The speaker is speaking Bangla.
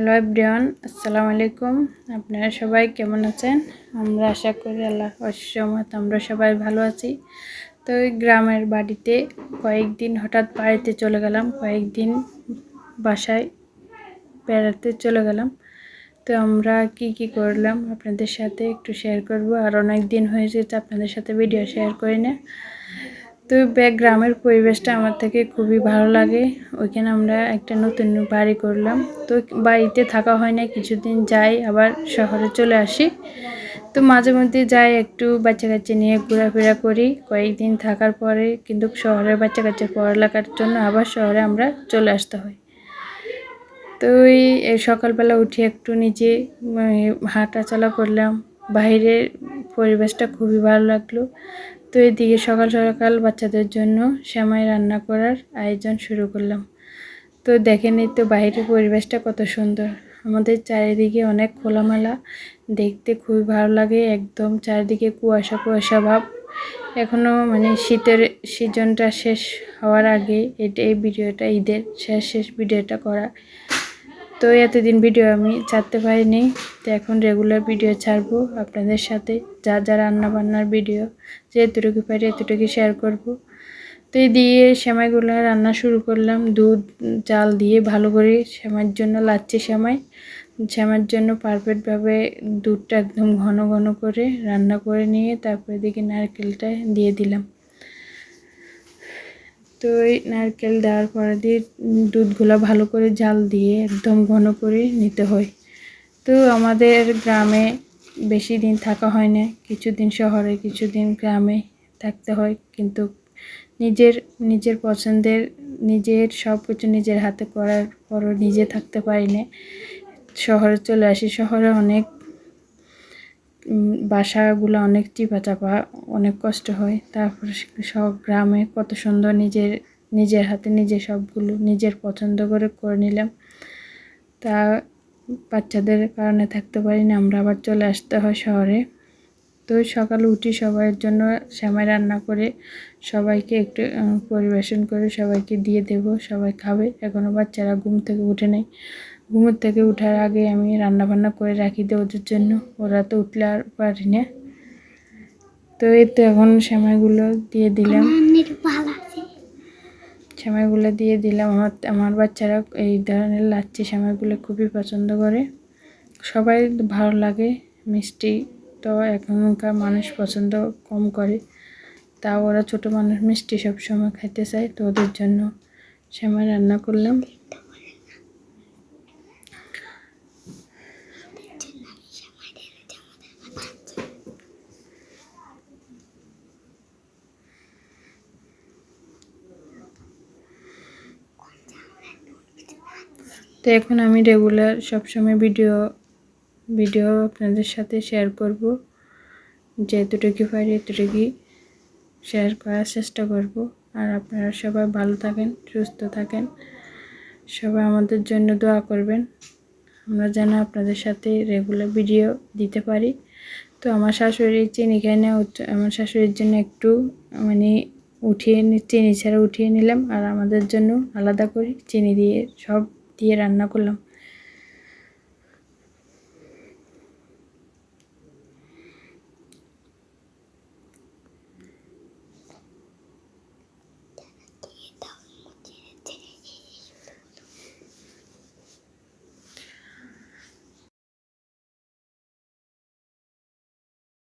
হ্যালো এভরিওয়ান, আসসালামু আলাইকুম। আপনারা সবাই কেমন আছেন? আমরা আশা করি আল্লাহর অশেষ রহমতে আমরা সবাই ভালো আছি। তো এই গ্রামের বাড়িতে কয়েকদিন হঠাৎ বাড়িতে চলে গেলাম, কয়েকদিন বাসায় বেড়াতে চলে গেলাম। তো আমরা কি করলাম আপনাদের সাথে একটু শেয়ার করব। আর অনেক দিন হয়ে যেতে আপনাদের সাথে ভিডিও শেয়ার করি না। তো গ্রামের পরিবেশটা আমার থেকে খুবই ভালো লাগে। ওইখানে আমরা একটা নতুন বাড়ি করলাম। তো বাড়িতে থাকা হয় না, কিছুদিন যাই আবার শহরে চলে আসি। তো মাঝে মধ্যে যাই, একটু বাচ্চা কাচ্চা নিয়ে ঘোরাফেরা করি। কয়েকদিন থাকার পরে কিন্তু শহরের বাচ্চা কাচ্চার পড়ালেখার জন্য আবার শহরে আমরা চলে আসতে হয়। তো এই সকালবেলা উঠে একটু নিজে হাঁটা চলা করলাম। বাইরের পরিবেশটা খুবই ভালো লাগলো। তো এদিকে সকাল সকাল বাচ্চাদের জন্য সেমাই রান্না করার আয়োজন শুরু করলাম। তো দেখেনই তো বাইরের পরিবেশটা কত সুন্দর। আমাদের চারিদিকে অনেক খোলামেলা, দেখতে খুবই ভালো লাগে। একদম চারিদিকে কুয়াশা কুয়াশা ভাব। এখনও শীতের সিজনটা শেষ হওয়ার আগে এই ভিডিওটা, ঈদের শেষ ভিডিওটা করা। তো এতদিন ভিডিও আমি ছাড়তে পারিনি, তো এখন রেগুলার ভিডিও ছাড়বো আপনাদের সাথে। যা রান্নাবান্নার ভিডিও যেটুকু পারি এতটুকু শেয়ার করব। তো এই দিয়ে সেমাইগুলো রান্না শুরু করলাম। দুধ জাল দিয়ে ভালো করে সেমাইয়ের জন্য লাচ্ছি সেমাইয়ের জন্য পারফেক্টভাবে দুধটা একদম ঘন ঘন করে রান্না করে নিয়ে তারপরে দিকে নারকেলটা দিয়ে দিলাম। তো এই নারকেল দেওয়ার পরে দিয়ে দুধগুলো ভালো করে জাল দিয়ে একদম ঘন করে নিতে হয়। তো আমাদের গ্রামে বেশি দিন থাকা হয় না, কিছুদিন শহরে কিছুদিন গ্রামে থাকতে হয়। কিন্তু নিজের পছন্দের নিজের সব কিছু নিজের হাতে করার পরও নিজে থাকতে পারি না, শহরে চলে আসি। শহরে অনেক বাসাগুলো অনেক চিপা অনেক কষ্ট হয়। তারপর সব গ্রামে কত সুন্দর নিজের হাতে নিজে সবগুলো নিজের পছন্দ করে নিলাম। তা বাচ্চাদের কারণে থাকতে পারি না, আমরা আবার চলে আসতে হয় শহরে। তো সকালে উঠি সবার জন্য সেমাই রান্না করে সবাইকে একটু পরিবেশন করে সবাইকে দিয়ে দেব, সবাই খাবে। এখনও বাচ্চারা ঘুম থেকে উঠে নেই। ঘুমের থেকে ওঠার আগে আমি রান্নাবান্না করে রাখি দিই ওদের জন্য, ওরা তো উঠলে আর পারি না। তো এই তো এখন সেমাইগুলো দিয়ে দিলাম। আমার বাচ্চারা এই ধরনের লাচ্ছি সেমাইগুলো খুবই পছন্দ করে, সবাই ভালো লাগে। মিষ্টি তো এখনকার মানুষ পছন্দ কম করে, তা ওরা ছোট মানুষ মিষ্টি সবসময় খেতে চায়। তো ওদের জন্য সেমাই রান্না করলাম। তো এখন আমি রেগুলার সবসময় ভিডিও আপনাদের সাথে শেয়ার করব, যেতটুকু পারি এতটুকুই শেয়ার করার চেষ্টা করব। আর আপনারা সবাই ভালো থাকেন, সুস্থ থাকেন, সবাই আমাদের জন্য দোয়া করবেন, আমরা যেন আপনাদের সাথে রেগুলার ভিডিও দিতে পারি। তো আমার শাশুড়ি চিনি খায় না, আমার শাশুড়ির জন্য একটু চিনি ছাড়া উঠিয়ে নিলাম, আর আমাদের জন্য আলাদা করে চিনি দিয়ে সব দিয়ে রান্না করলাম।